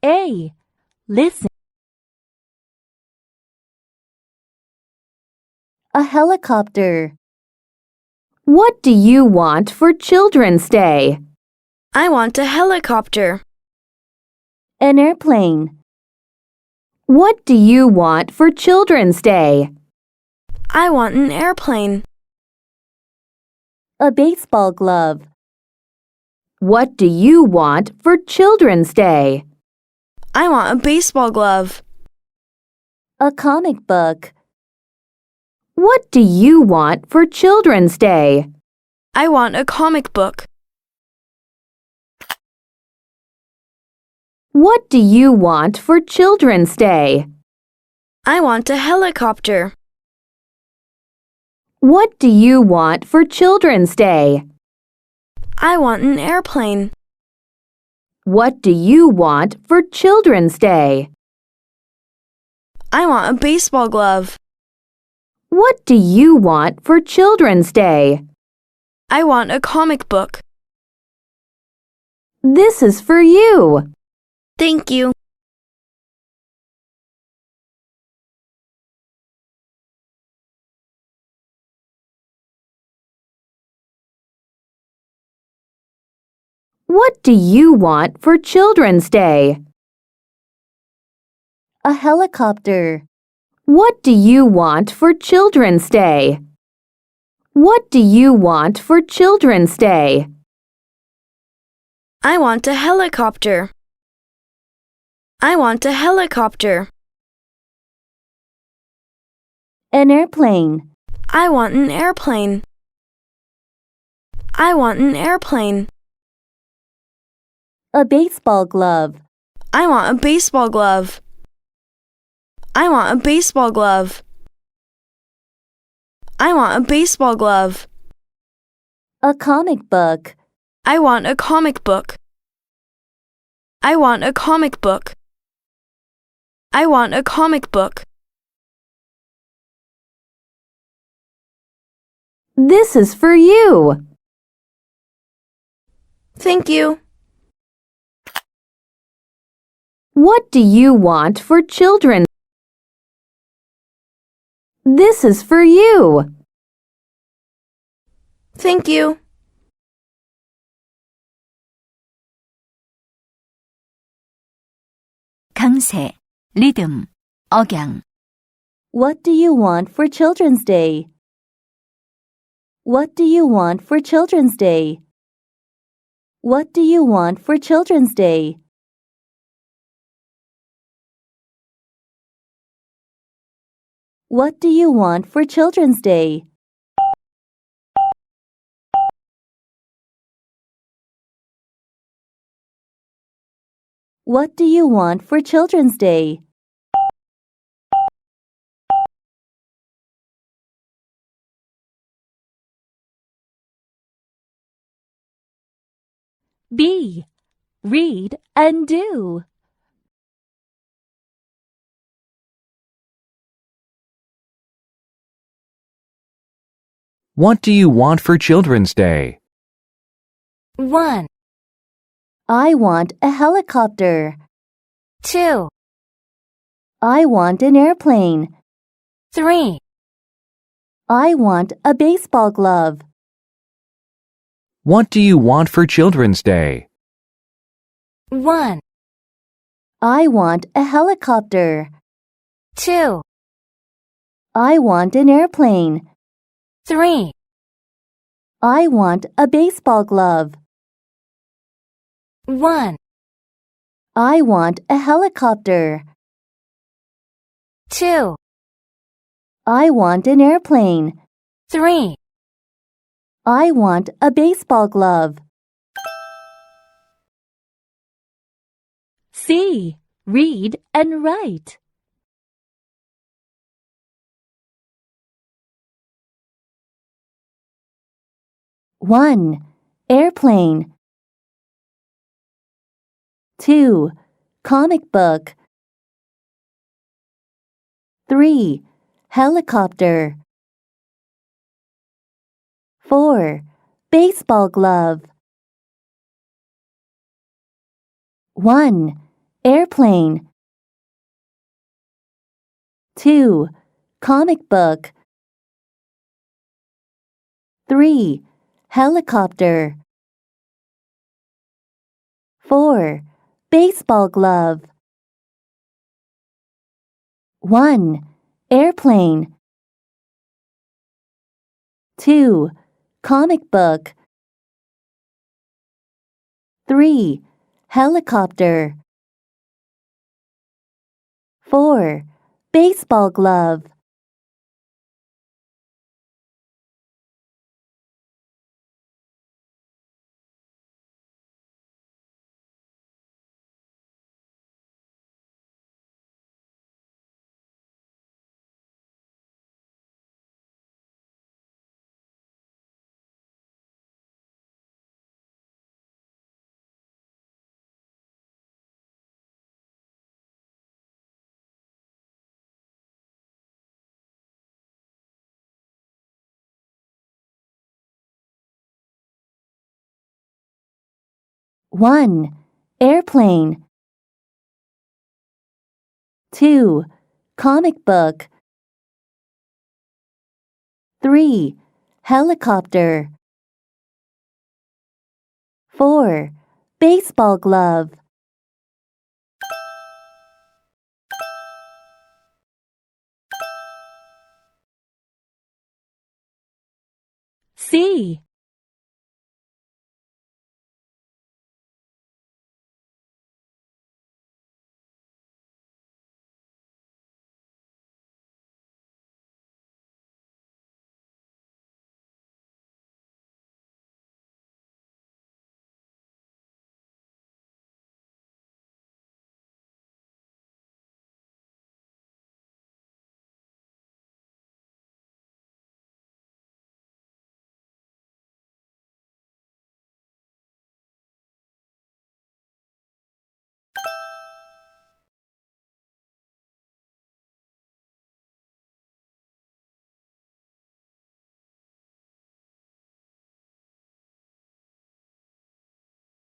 A. Listen. A helicopter. What do you want for Children's Day? I want a helicopter. An airplane. What do you want for Children's Day? I want an airplane. A baseball glove. What do you want for Children's Day? I want a baseball glove. A comic book. What do you want for Children's Day? I want a comic book. What do you want for Children's Day? I want a helicopter. What do you want for Children's Day? I want an airplane. What do you want for Children's Day? I want a baseball glove. What do you want for Children's Day? I want a comic book. This is for you. Thank you. What do you want for Children's Day? A helicopter. What do you want for Children's Day? What do you want for Children's Day? I want a helicopter. I want a helicopter. An airplane. I want an airplane. I want an airplane. A baseball glove. I want a baseball glove. I want a baseball glove. I want a baseball glove. A comic book. I want a comic book. I want a comic book. I want a comic book. This is for you. Thank you. What do you want for children? This is for you. Thank you. 강세, 리듬, 억양. What do you want for Children's Day? What do you want for Children's Day? What do you want for Children's Day? What do you want for Children's Day? What do you want for Children's Day? B. Read and do. What do you want for Children's Day? 1, I want a helicopter. 2, I want an airplane. 3, I want a baseball glove. What do you want for Children's Day? 1, I want a helicopter. 2, I want an airplane. 3, I want a baseball glove. 1, I want a helicopter. 2, I want an airplane. 3. I want a baseball glove. C. Read and write. 1. Airplane. 2. Comic book. 3. Helicopter. 4. Baseball glove. 1. airplane. 2. Comic book. 3. Helicopter. 4. Baseball glove. 1. Airplane. 2. Comic book. 3. Helicopter. 4. Baseball glove. One. Airplane. 2. Comic book. 3. Helicopter. 4. Baseball glove. C.